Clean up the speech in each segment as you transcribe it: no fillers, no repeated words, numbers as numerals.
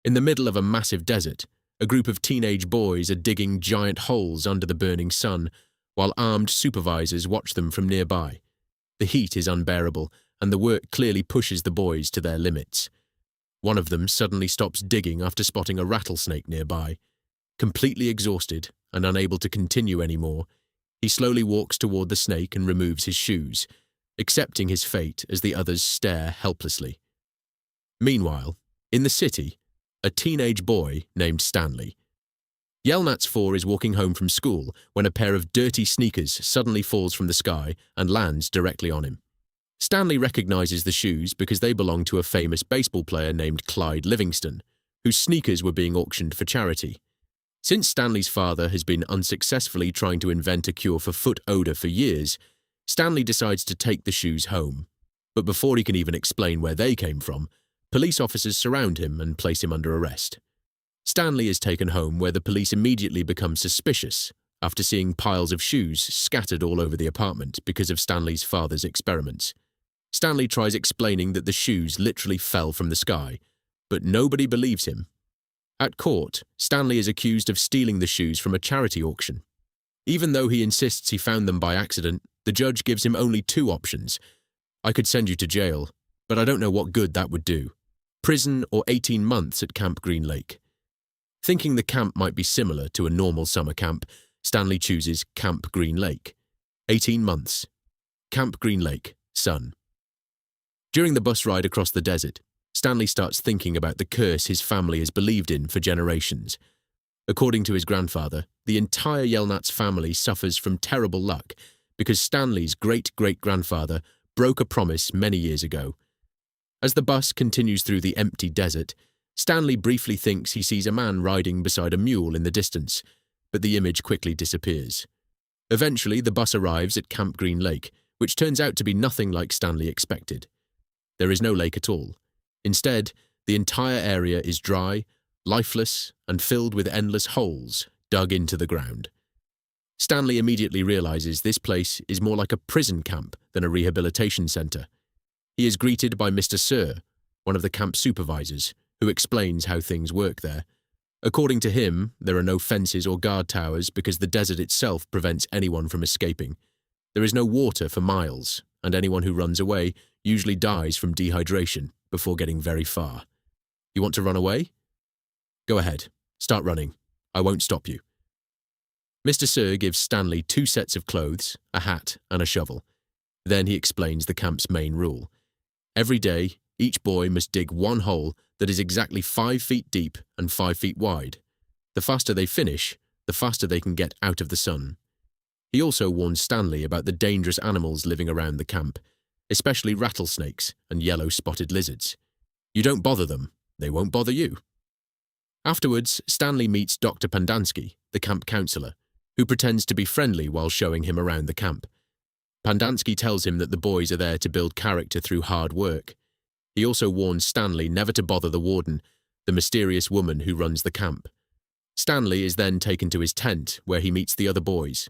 In the middle of a massive desert, a group of teenage boys are digging giant holes under the burning sun, while armed supervisors watch them from nearby. The heat is unbearable, and the work clearly pushes the boys to their limits. One of them suddenly stops digging after spotting a rattlesnake nearby. Completely exhausted and unable to continue anymore, he slowly walks toward the snake and removes his shoes, accepting his fate as the others stare helplessly. Meanwhile, in the city, a teenage boy named Stanley. Th3 is walking home from school when a pair of dirty sneakers suddenly falls from the sky and lands directly on him. Stanley recognizes the shoes because they belong to a famous baseball player named Clyde Livingston, whose sneakers were being auctioned for charity. Since Stanley's father has been unsuccessfully trying to invent a cure for foot odor for years, Stanley decides to take the shoes home. But before he can even explain where they came from, police officers surround him and place him under arrest. Stanley is taken home, where the police immediately become suspicious after seeing piles of shoes scattered all over the apartment because of Stanley's father's experiments. Stanley tries explaining that the shoes literally fell from the sky, but nobody believes him. At court, Stanley is accused of stealing the shoes from a charity auction. Even though he insists he found them by accident, the judge gives him only two options. I could send you to jail, but I don't know what good that would do. Prison or 18 months at Camp Green Lake. Thinking the camp might be similar to a normal summer camp, Stanley chooses Camp Green Lake. 18 months. Camp Green Lake, sun. During the bus ride across the desert, Stanley starts thinking about the curse his family has believed in for generations. According to his grandfather, the entire Th3 family suffers from terrible luck because Stanley's great-great-grandfather broke a promise many years ago. As the bus continues through the empty desert, Stanley briefly thinks he sees a man riding beside a mule in the distance, but the image quickly disappears. Eventually, the bus arrives at Camp Green Lake, which turns out to be nothing like Stanley expected. There is no lake at all. Instead, the entire area is dry, lifeless, and filled with endless holes dug into the ground. Stanley immediately realizes this place is more like a prison camp than a rehabilitation center. He is greeted by Mr. Sir, one of the camp supervisors, who explains how things work there. According to him, there are no fences or guard towers because the desert itself prevents anyone from escaping. There is no water for miles, and anyone who runs away usually dies from dehydration before getting very far. You want to run away? Go ahead. Start running. I won't stop you. Mr. Sir gives Stanley 2 sets of clothes, a hat, and a shovel. Then he explains the camp's main rule. Every day, each boy must dig 1 hole that is exactly 5 feet deep and 5 feet wide. The faster they finish, the faster they can get out of the sun. He also warns Stanley about the dangerous animals living around the camp, especially rattlesnakes and yellow-spotted lizards. You don't bother them, they won't bother you. Afterwards, Stanley meets Dr. Pandansky, the camp counselor, who pretends to be friendly while showing him around the camp. Pandansky tells him that the boys are there to build character through hard work. He also warns Stanley never to bother the warden, the mysterious woman who runs the camp. Stanley is then taken to his tent, where he meets the other boys.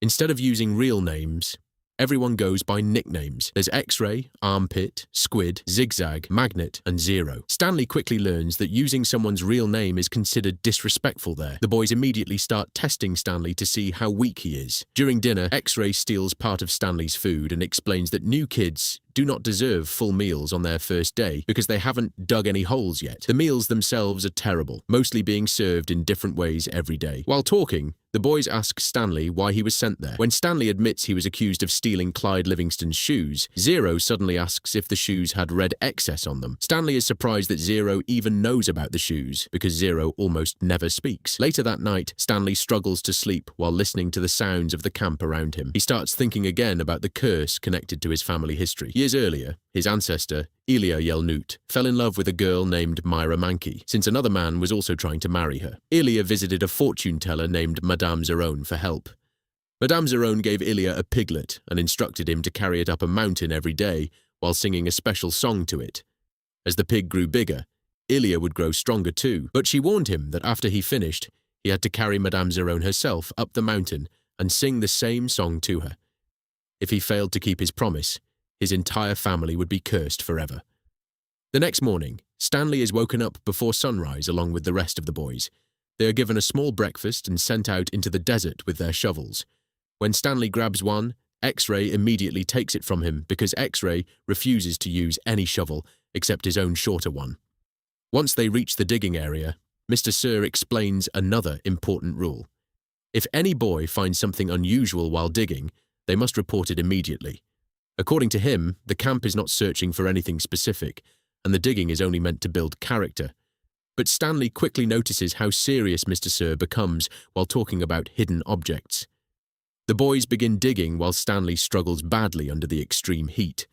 Instead of using real names, everyone goes by nicknames. There's X-Ray, Armpit, Squid, Zigzag, Magnet, and Zero. Stanley quickly learns that using someone's real name is considered disrespectful there. The boys immediately start testing Stanley to see how weak he is. During dinner, X-Ray steals part of Stanley's food and explains that new kids do not deserve full meals on their first day because they haven't dug any holes yet. The meals themselves are terrible, mostly being served in different ways every day. While talking, the boys ask Stanley why he was sent there. When Stanley admits he was accused of stealing Clyde Livingston's shoes, Zero suddenly asks if the shoes had red excess on them. Stanley is surprised that Zero even knows about the shoes, because Zero almost never speaks. Later that night, Stanley struggles to sleep while listening to the sounds of the camp around him. He starts thinking again about the curse connected to his family history. Years earlier, his ancestor, Ilya Yelnut, fell in love with a girl named Myra Mankey, since another man was also trying to marry her. Ilya visited a fortune teller named Madame Zerone for help. Madame Zerone gave Ilya a piglet and instructed him to carry it up a mountain every day while singing a special song to it. As the pig grew bigger, Ilya would grow stronger too, but she warned him that after he finished, he had to carry Madame Zerone herself up the mountain and sing the same song to her. If he failed to keep his promise, his entire family would be cursed forever. The next morning, Stanley is woken up before sunrise along with the rest of the boys. They are given a small breakfast and sent out into the desert with their shovels. When Stanley grabs one, X-Ray immediately takes it from him because X-Ray refuses to use any shovel except his own shorter one. Once they reach the digging area, Mr. Sir explains another important rule. If any boy finds something unusual while digging, they must report it immediately. According to him, the camp is not searching for anything specific, and the digging is only meant to build character. But Stanley quickly notices how serious Mr. Sir becomes while talking about hidden objects. The boys begin digging while Stanley struggles badly under the extreme heat.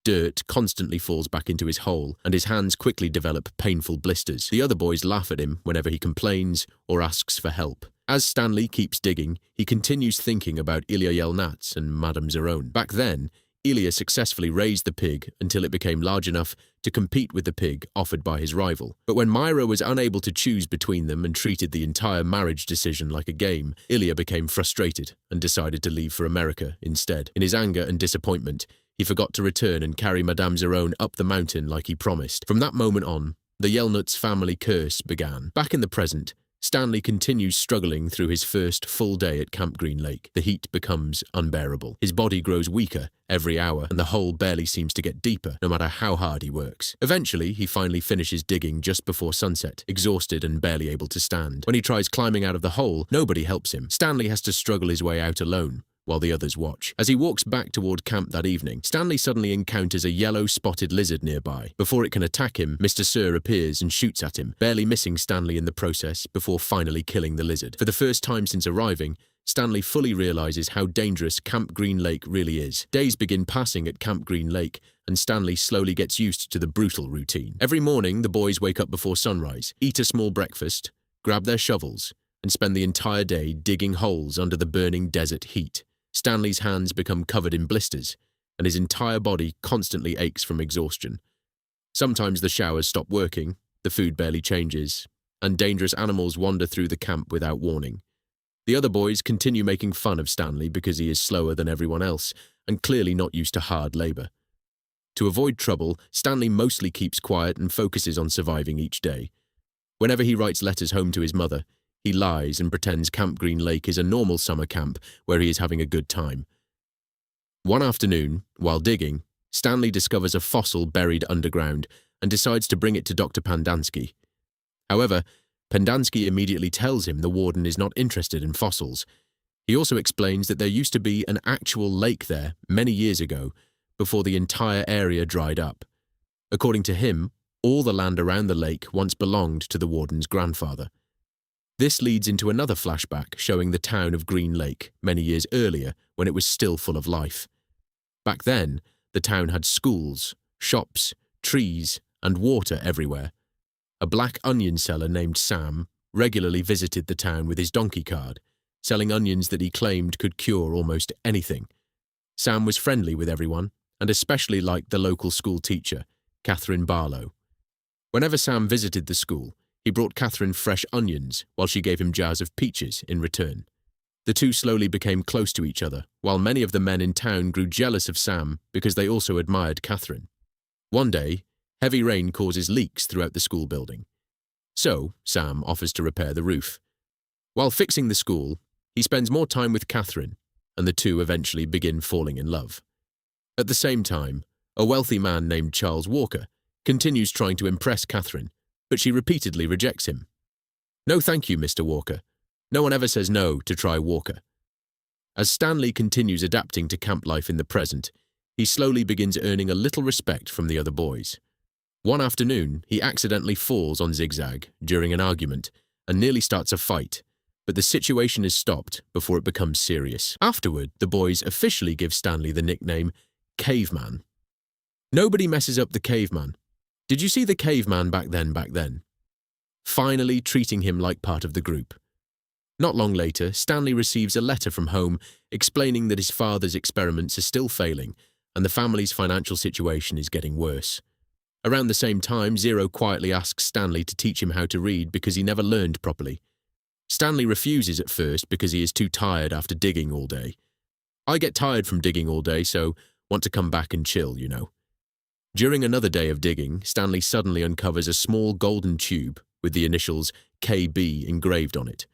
Dirt constantly falls back into his hole, and his hands quickly develop painful blisters. The other boys laugh at him whenever he complains or asks for help. As Stanley keeps digging, he continues thinking about Ilya Yelnats and Madame Zerone. Back then, Ilya successfully raised the pig until it became large enough to compete with the pig offered by his rival. But when Myra was unable to choose between them and treated the entire marriage decision like a game, Ilya became frustrated and decided to leave for America instead. In his anger and disappointment, he forgot to return and carry Madame Zerone up the mountain like he promised. From that moment on, the Yelnuts family curse began. Back in the present, Stanley continues struggling through his first full day at Camp Green Lake. The heat becomes unbearable. His body grows weaker every hour, and the hole barely seems to get deeper, no matter how hard he works. Eventually, he finally finishes digging just before sunset, exhausted and barely able to stand. When he tries climbing out of the hole, nobody helps him. Stanley has to struggle his way out alone, while the others watch. As he walks back toward camp that evening, Stanley suddenly encounters a yellow-spotted lizard nearby. Before it can attack him, Mr. Sir appears and shoots at him, barely missing Stanley in the process before finally killing the lizard. For the first time since arriving, Stanley fully realizes how dangerous Camp Green Lake really is. Days begin passing at Camp Green Lake, and Stanley slowly gets used to the brutal routine. Every morning, the boys wake up before sunrise, eat a small breakfast, grab their shovels, and spend the entire day digging holes under the burning desert heat. Stanley's hands become covered in blisters, and his entire body constantly aches from exhaustion. Sometimes the showers stop working, the food barely changes, and dangerous animals wander through the camp without warning. The other boys continue making fun of Stanley because he is slower than everyone else and clearly not used to hard labor. To avoid trouble, Stanley mostly keeps quiet and focuses on surviving each day. Whenever he writes letters home to his mother, he lies and pretends Camp Green Lake is a normal summer camp where he is having a good time. One afternoon, while digging, Stanley discovers a fossil buried underground and decides to bring it to Dr. Pendanski. However, Pendanski immediately tells him the warden is not interested in fossils. He also explains that there used to be an actual lake there many years ago, before the entire area dried up. According to him, all the land around the lake once belonged to the warden's grandfather. This leads into another flashback showing the town of Green Lake many years earlier when it was still full of life. Back then, the town had schools, shops, trees, and water everywhere. A black onion seller named Sam regularly visited the town with his donkey cart, selling onions that he claimed could cure almost anything. Sam was friendly with everyone, and especially liked the local school teacher, Catherine Barlow. Whenever Sam visited the school, he brought Catherine fresh onions while she gave him jars of peaches in return. The two slowly became close to each other, while many of the men in town grew jealous of Sam because they also admired Catherine. One day, heavy rain causes leaks throughout the school building. So, Sam offers to repair the roof. While fixing the school, he spends more time with Catherine, and the two eventually begin falling in love. At the same time, a wealthy man named Charles Walker continues trying to impress Catherine, but she repeatedly rejects him. "No thank you, Mr. Walker. No one ever says no to try Walker." As Stanley continues adapting to camp life in the present, he slowly begins earning a little respect from the other boys. One afternoon, he accidentally falls on Zigzag during an argument and nearly starts a fight, but the situation is stopped before it becomes serious. Afterward, the boys officially give Stanley the nickname Caveman. Nobody messes up the Caveman. Did you see the Caveman back then? Finally treating him like part of the group. Not long later, Stanley receives a letter from home explaining that his father's experiments are still failing and the family's financial situation is getting worse. Around the same time, Zero quietly asks Stanley to teach him how to read because he never learned properly. Stanley refuses at first because he is too tired after digging all day. "I get tired from digging all day, so want to come back and chill, you know." During another day of digging, Stanley suddenly uncovers a small golden tube with the initials KB engraved on it.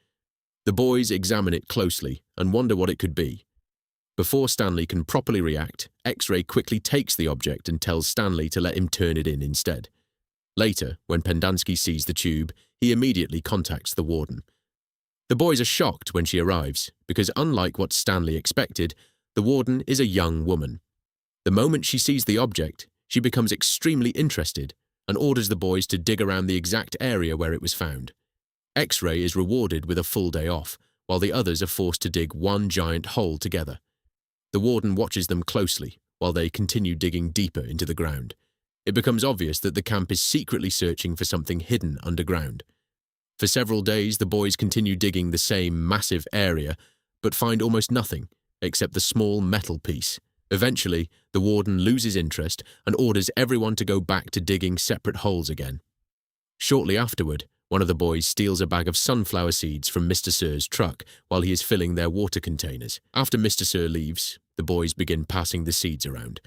The boys examine it closely and wonder what it could be. Before Stanley can properly react, X-Ray quickly takes the object and tells Stanley to let him turn it in instead. Later, when Pendanski sees the tube, he immediately contacts the warden. The boys are shocked when she arrives, because unlike what Stanley expected, the warden is a young woman. The moment she sees the object, she becomes extremely interested and orders the boys to dig around the exact area where it was found. X-Ray is rewarded with a full day off, while the others are forced to dig one giant hole together. The warden watches them closely while they continue digging deeper into the ground. It becomes obvious that the camp is secretly searching for something hidden underground. For several days, the boys continue digging the same massive area, but find almost nothing except the small metal piece. Eventually, the warden loses interest and orders everyone to go back to digging separate holes again. Shortly afterward, one of the boys steals a bag of sunflower seeds from Mr. Sir's truck while he is filling their water containers. After Mr. Sir leaves, the boys begin passing the seeds around.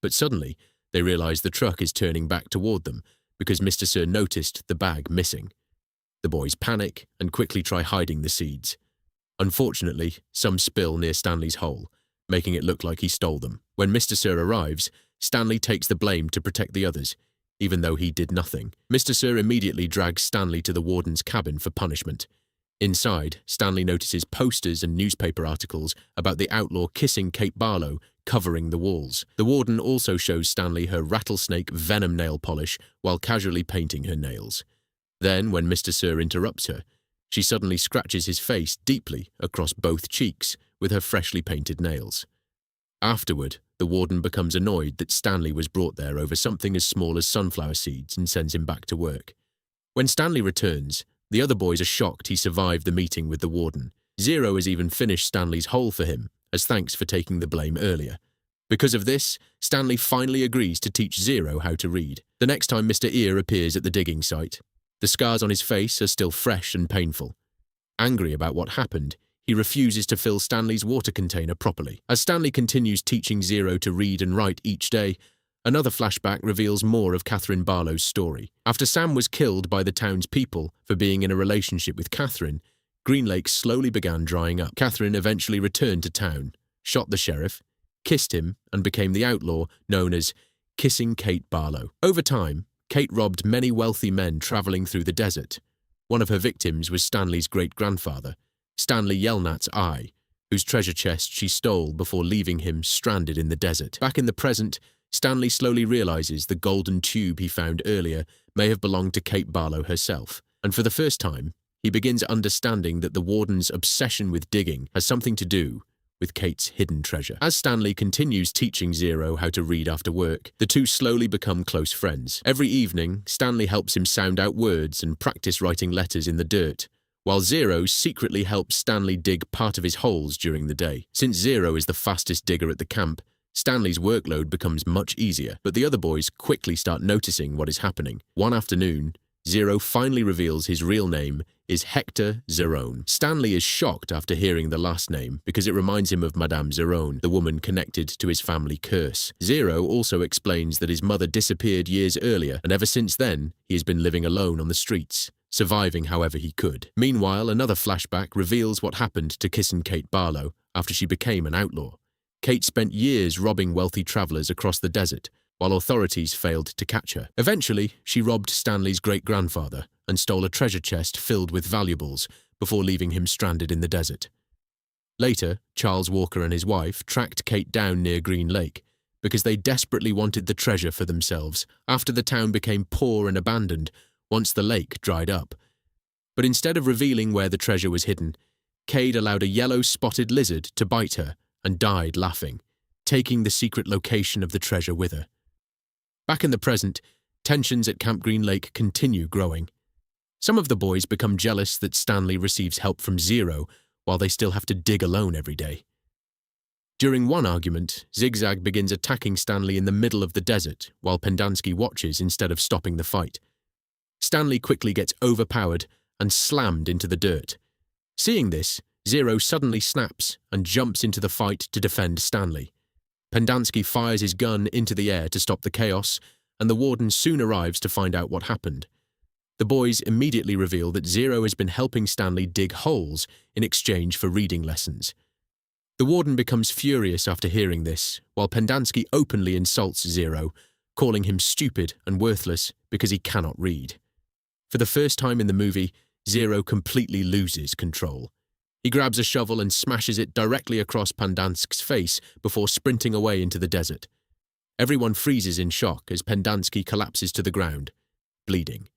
But suddenly, they realize the truck is turning back toward them because Mr. Sir noticed the bag missing. The boys panic and quickly try hiding the seeds. Unfortunately, some spill near Stanley's hole, making it look like he stole them. When Mr. Sir arrives, Stanley takes the blame to protect the others, even though he did nothing. Mr. Sir immediately drags Stanley to the warden's cabin for punishment. Inside, Stanley notices posters and newspaper articles about the outlaw kissing Kate Barlow covering the walls. The warden also shows Stanley her rattlesnake venom nail polish while casually painting her nails. Then, when Mr. Sir interrupts her, she suddenly scratches his face deeply across both cheeks with her freshly painted nails. Afterward, the warden becomes annoyed that Stanley was brought there over something as small as sunflower seeds and sends him back to work. When Stanley returns, the other boys are shocked he survived the meeting with the warden. Zero has even finished Stanley's hole for him, as thanks for taking the blame earlier. Because of this, Stanley finally agrees to teach Zero how to read. The next time Mr. Ear appears at the digging site, the scars on his face are still fresh and painful. Angry about what happened, he refuses to fill Stanley's water container properly. As Stanley continues teaching Zero to read and write each day, another flashback reveals more of Catherine Barlow's story. After Sam was killed by the town's people for being in a relationship with Catherine, Green Lake slowly began drying up. Catherine eventually returned to town, shot the sheriff, kissed him, and became the outlaw known as Kissing Kate Barlow. Over time, Kate robbed many wealthy men traveling through the desert. One of her victims was Stanley's great-grandfather, Stanley Yelnat's eye, whose treasure chest she stole before leaving him stranded in the desert. Back in the present, Stanley slowly realizes the golden tube he found earlier may have belonged to Kate Barlow herself, and for the first time, he begins understanding that the warden's obsession with digging has something to do with Kate's hidden treasure. As Stanley continues teaching Zero how to read after work, the two slowly become close friends. Every evening, Stanley helps him sound out words and practice writing letters in the dirt, while Zero secretly helps Stanley dig part of his holes during the day. Since Zero is the fastest digger at the camp, Stanley's workload becomes much easier, but the other boys quickly start noticing what is happening. One afternoon, Zero finally reveals his real name is Hector Zerone. Stanley is shocked after hearing the last name because it reminds him of Madame Zerone, the woman connected to his family curse. Zero also explains that his mother disappeared years earlier, and ever since then, he has been living alone on the streets, surviving however he could. Meanwhile, another flashback reveals what happened to Kissin' Kate Barlow after she became an outlaw. Kate spent years robbing wealthy travelers across the desert, while authorities failed to catch her. Eventually, she robbed Stanley's great-grandfather and stole a treasure chest filled with valuables before leaving him stranded in the desert. Later, Charles Walker and his wife tracked Kate down near Green Lake because they desperately wanted the treasure for themselves after the town became poor and abandoned once the lake dried up. But instead of revealing where the treasure was hidden, Kate allowed a yellow-spotted lizard to bite her and died laughing, taking the secret location of the treasure with her. Back in the present, tensions at Camp Green Lake continue growing. Some of the boys become jealous that Stanley receives help from Zero while they still have to dig alone every day. During one argument, Zigzag begins attacking Stanley in the middle of the desert while Pendanski watches instead of stopping the fight. Stanley quickly gets overpowered and slammed into the dirt. Seeing this, Zero suddenly snaps and jumps into the fight to defend Stanley. Pendanski fires his gun into the air to stop the chaos, and the warden soon arrives to find out what happened. The boys immediately reveal that Zero has been helping Stanley dig holes in exchange for reading lessons. The warden becomes furious after hearing this, while Pendanski openly insults Zero, calling him stupid and worthless because he cannot read. For the first time in the movie, Zero completely loses control. He grabs a shovel and smashes it directly across Pendanski's face before sprinting away into the desert. Everyone freezes in shock as Pendanski collapses to the ground, bleeding.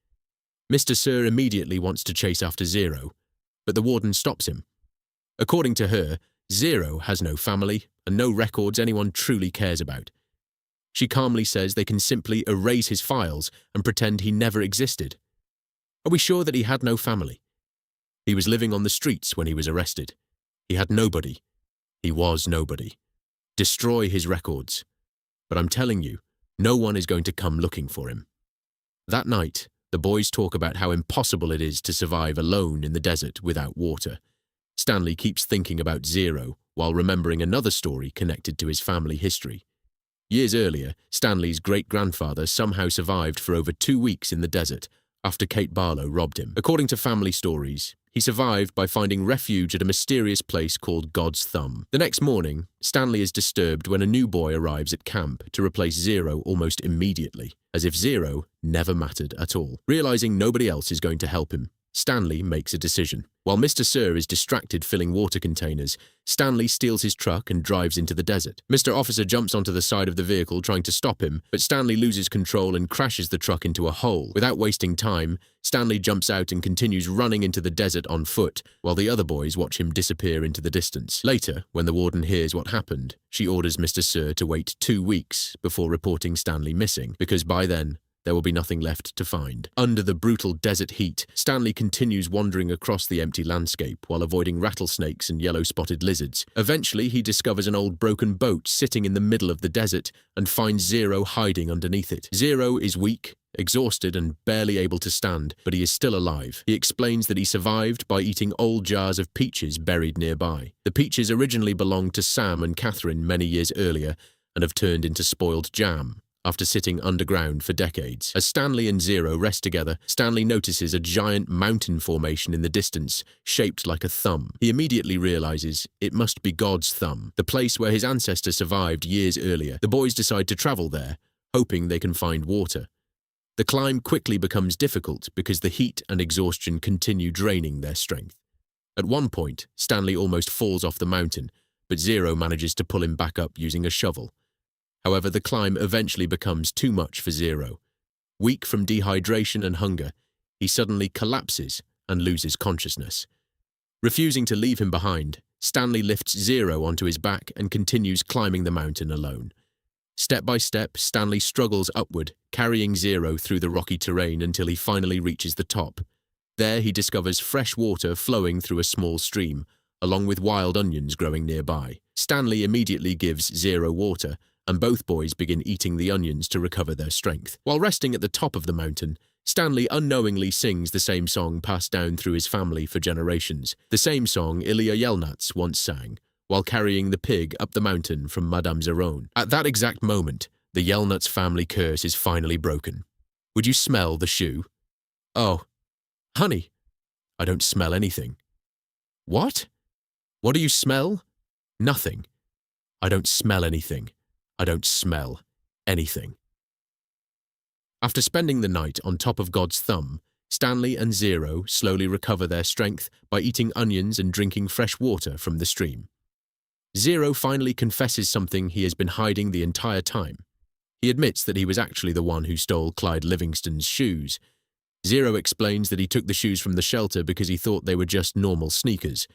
Mr. Sir immediately wants to chase after Zero, but the warden stops him. According to her, Zero has no family and no records anyone truly cares about. She calmly says they can simply erase his files and pretend he never existed. Are we sure that he had no family? He was living on the streets when he was arrested. He had nobody. He was nobody. Destroy his records. But I'm telling you, no one is going to come looking for him. That night, the boys talk about how impossible it is to survive alone in the desert without water. Stanley keeps thinking about Zero while remembering another story connected to his family history. Years earlier, Stanley's great-grandfather somehow survived for over 2 weeks in the desert after Kate Barlow robbed him. According to family stories, he survived by finding refuge at a mysterious place called God's Thumb. The next morning, Stanley is disturbed when a new boy arrives at camp to replace Zero almost immediately, as if Zero never mattered at all. Realizing nobody else is going to help him, Stanley makes a decision. While Mr. Sir is distracted filling water containers, Stanley steals his truck and drives into the desert. Mr. Officer jumps onto the side of the vehicle trying to stop him, but Stanley loses control and crashes the truck into a hole. Without wasting time, Stanley jumps out and continues running into the desert on foot, while the other boys watch him disappear into the distance. Later, when the warden hears what happened, she orders Mr. Sir to wait 2 weeks before reporting Stanley missing, because by then, there will be nothing left to find. Under the brutal desert heat, Stanley continues wandering across the empty landscape while avoiding rattlesnakes and yellow-spotted lizards. Eventually, he discovers an old broken boat sitting in the middle of the desert and finds Zero hiding underneath it. Zero is weak, exhausted and barely able to stand, but he is still alive. He explains that he survived by eating old jars of peaches buried nearby. The peaches originally belonged to Sam and Catherine many years earlier and have turned into spoiled jam after sitting underground for decades. As Stanley and Zero rest together, Stanley notices a giant mountain formation in the distance, shaped like a thumb. He immediately realizes it must be God's Thumb, the place where his ancestor survived years earlier. The boys decide to travel there, hoping they can find water. The climb quickly becomes difficult because the heat and exhaustion continue draining their strength. At one point, Stanley almost falls off the mountain, but Zero manages to pull him back up using a shovel. However, the climb eventually becomes too much for Zero. Weak from dehydration and hunger, he suddenly collapses and loses consciousness. Refusing to leave him behind, Stanley lifts Zero onto his back and continues climbing the mountain alone. Step by step, Stanley struggles upward, carrying Zero through the rocky terrain until he finally reaches the top. There he discovers fresh water flowing through a small stream, along with wild onions growing nearby. Stanley immediately gives Zero water, and both boys begin eating the onions to recover their strength. While resting at the top of the mountain, Stanley unknowingly sings the same song passed down through his family for generations, the same song Ilya Yelnats once sang, while carrying the pig up the mountain from Madame Zerone. At that exact moment, the Yelnats family curse is finally broken. Would you smell the shoe? Oh, honey, I don't smell anything. What? What do you smell? Nothing. I don't smell anything. I don't smell anything. After spending the night on top of God's Thumb, Stanley and Zero slowly recover their strength by eating onions and drinking fresh water from the stream. Zero finally confesses something he has been hiding the entire time. He admits that he was actually the one who stole Clyde Livingston's shoes. Zero explains that he took the shoes from the shelter because he thought they were just normal sneakers.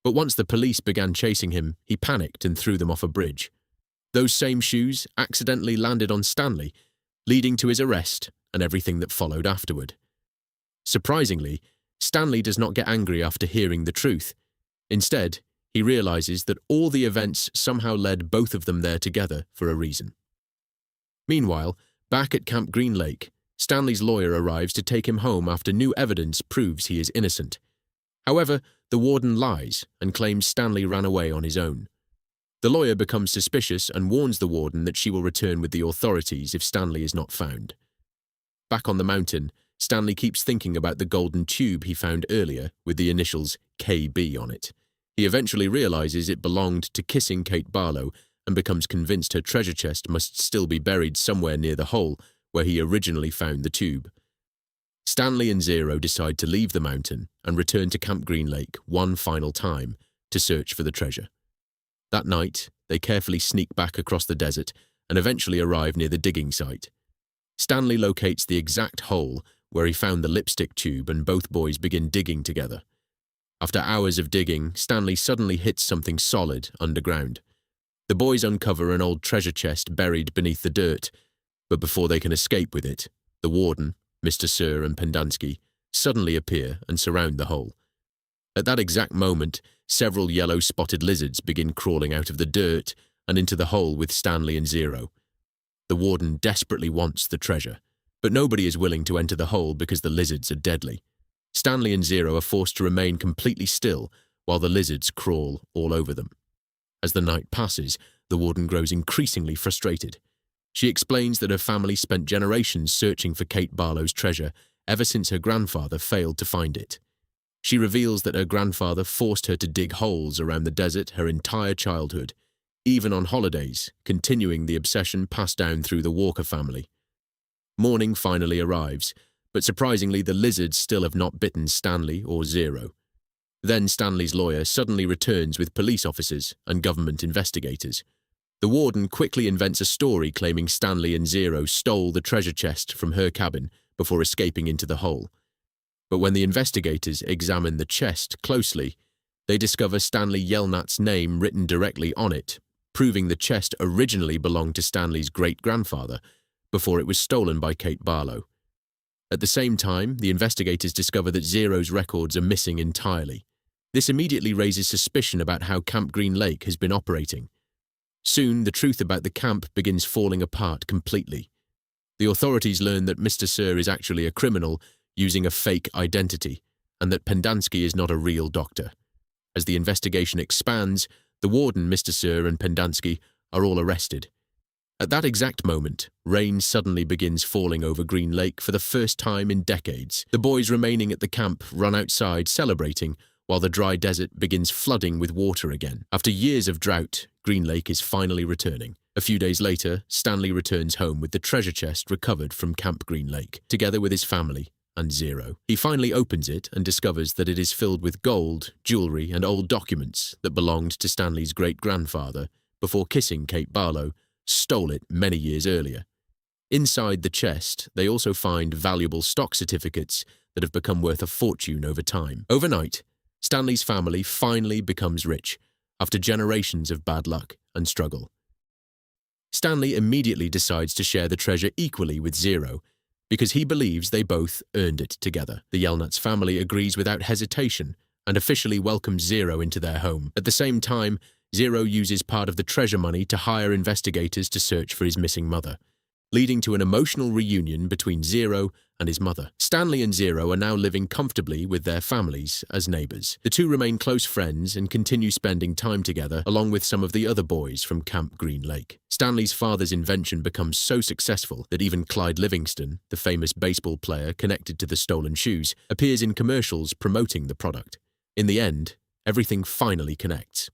But once the police began chasing him, he panicked and threw them off a bridge. Those same shoes accidentally landed on Stanley, leading to his arrest and everything that followed afterward. Surprisingly, Stanley does not get angry after hearing the truth. Instead, he realizes that all the events somehow led both of them there together for a reason. Meanwhile, back at Camp Green Lake, Stanley's lawyer arrives to take him home after new evidence proves he is innocent. However, the warden lies and claims Stanley ran away on his own. The lawyer becomes suspicious and warns the warden that she will return with the authorities if Stanley is not found. Back on the mountain, Stanley keeps thinking about the golden tube he found earlier with the initials KB on it. He eventually realizes it belonged to kissing Kate Barlow and becomes convinced her treasure chest must still be buried somewhere near the hole where he originally found the tube. Stanley and Zero decide to leave the mountain and return to Camp Green Lake one final time to search for the treasure. That night, they carefully sneak back across the desert and eventually arrive near the digging site. Stanley locates the exact hole where he found the lipstick tube and both boys begin digging together. After hours of digging, Stanley suddenly hits something solid underground. The boys uncover an old treasure chest buried beneath the dirt, but before they can escape with it, the warden, Mr. Sir and Pendanski, suddenly appear and surround the hole. At that exact moment, several yellow-spotted lizards begin crawling out of the dirt and into the hole with Stanley and Zero. The warden desperately wants the treasure, but nobody is willing to enter the hole because the lizards are deadly. Stanley and Zero are forced to remain completely still while the lizards crawl all over them. As the night passes, the warden grows increasingly frustrated. She explains that her family spent generations searching for Kate Barlow's treasure ever since her grandfather failed to find it. She reveals that her grandfather forced her to dig holes around the desert her entire childhood, even on holidays, continuing the obsession passed down through the Walker family. Morning finally arrives, but surprisingly the lizards still have not bitten Stanley or Zero. Then Stanley's lawyer suddenly returns with police officers and government investigators. The warden quickly invents a story claiming Stanley and Zero stole the treasure chest from her cabin before escaping into the hole. But when the investigators examine the chest closely, they discover Stanley Yelnat's name written directly on it, proving the chest originally belonged to Stanley's great-grandfather before it was stolen by Kate Barlow. At the same time, the investigators discover that Zero's records are missing entirely. This immediately raises suspicion about how Camp Green Lake has been operating. Soon, the truth about the camp begins falling apart completely. The authorities learn that Mr. Sir is actually a criminal using a fake identity, and that Pendanski is not a real doctor. As the investigation expands, the warden, Mr. Sir, and Pendanski are all arrested. At that exact moment, rain suddenly begins falling over Green Lake for the first time in decades. The boys remaining at the camp run outside celebrating, while the dry desert begins flooding with water again. After years of drought, Green Lake is finally returning. A few days later, Stanley returns home with the treasure chest recovered from Camp Green Lake, together with his family and Zero. He finally opens it and discovers that it is filled with gold, jewelry, and old documents that belonged to Stanley's great-grandfather before kissing Kate Barlow, stole it many years earlier. Inside the chest, they also find valuable stock certificates that have become worth a fortune over time. Overnight, Stanley's family finally becomes rich, after generations of bad luck and struggle. Stanley immediately decides to share the treasure equally with Zero, because he believes they both earned it together. The Yelnats family agrees without hesitation and officially welcomes Zero into their home. At the same time, Zero uses part of the treasure money to hire investigators to search for his missing mother, leading to an emotional reunion between Zero and his mother. Stanley and Zero are now living comfortably with their families as neighbors. The two remain close friends and continue spending time together along with some of the other boys from Camp Green Lake. Stanley's father's invention becomes so successful that even Clyde Livingston, the famous baseball player connected to the stolen shoes, appears in commercials promoting the product. In the end, everything finally connects.